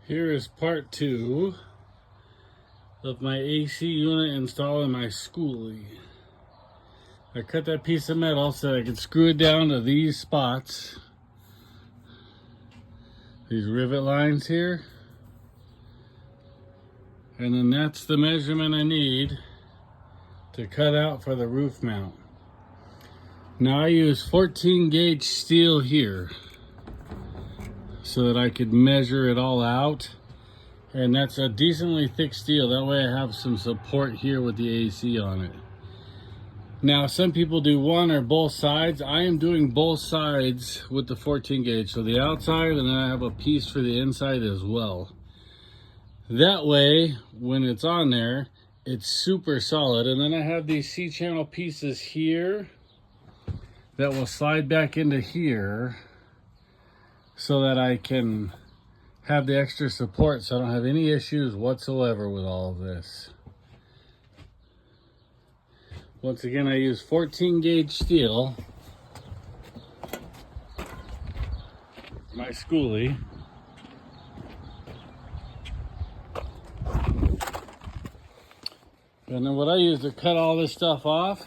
Here is part 2 of my AC unit installing my Skoolie. I cut that piece of metal so that I could screw it down to these spots. These rivet lines here. And then that's the measurement I need to cut out for the roof mount. Now I use 14 gauge steel here so that I could measure it all out. And that's a decently thick steel. That way I have some support here with the AC on it. Now some people do one or both sides. I am doing both sides with the 14 gauge. So the outside, and then I have a piece for the inside as well. That way, when it's on there, it's super solid. And then I have these C-channel pieces here that will slide back into here so that I can have the extra support so I don't have any issues whatsoever with all of this. Once again, I use 14 gauge steel, my Skoolie. And then what I used to cut all this stuff off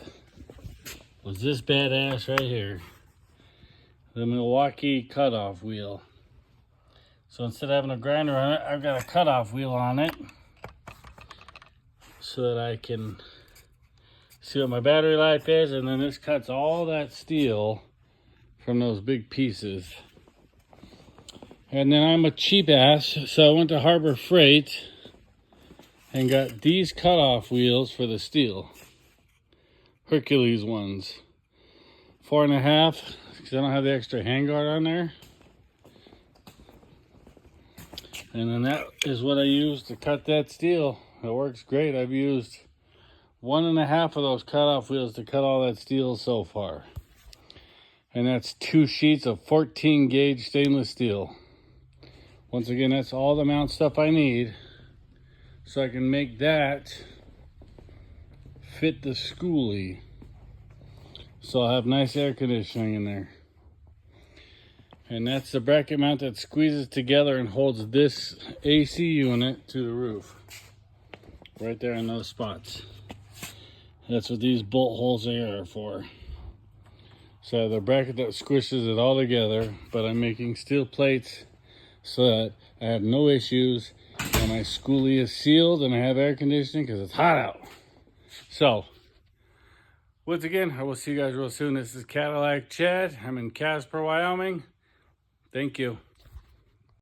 was this badass right here. The Milwaukee cutoff wheel. So instead of having a grinder on it, I've got a cutoff wheel on it so that I can see what my battery life is, and then this cuts all that steel from those big pieces. And then I'm a cheap ass, so I went to Harbor Freight and got these cutoff wheels for the steel. Hercules ones. 4.5, because I don't have the extra handguard on there. And then that is what I use to cut that steel. It works great. I've used 1.5 of those cutoff wheels to cut all that steel so far. And that's 2 sheets of 14 gauge stainless steel. Once again, that's all the mount stuff I need so I can make that fit the Skoolie. So I'll have nice air conditioning in there. And that's the bracket mount that squeezes together and holds this AC unit to the roof. Right there in those spots. That's what these bolt holes here are for. So the bracket that squishes it all together, but I'm making steel plates so that I have no issues and my Skoolie is sealed and I have air conditioning because it's hot out. So, once again, I will see you guys real soon. This is Cadillac Chad. I'm in Casper, Wyoming. Thank you.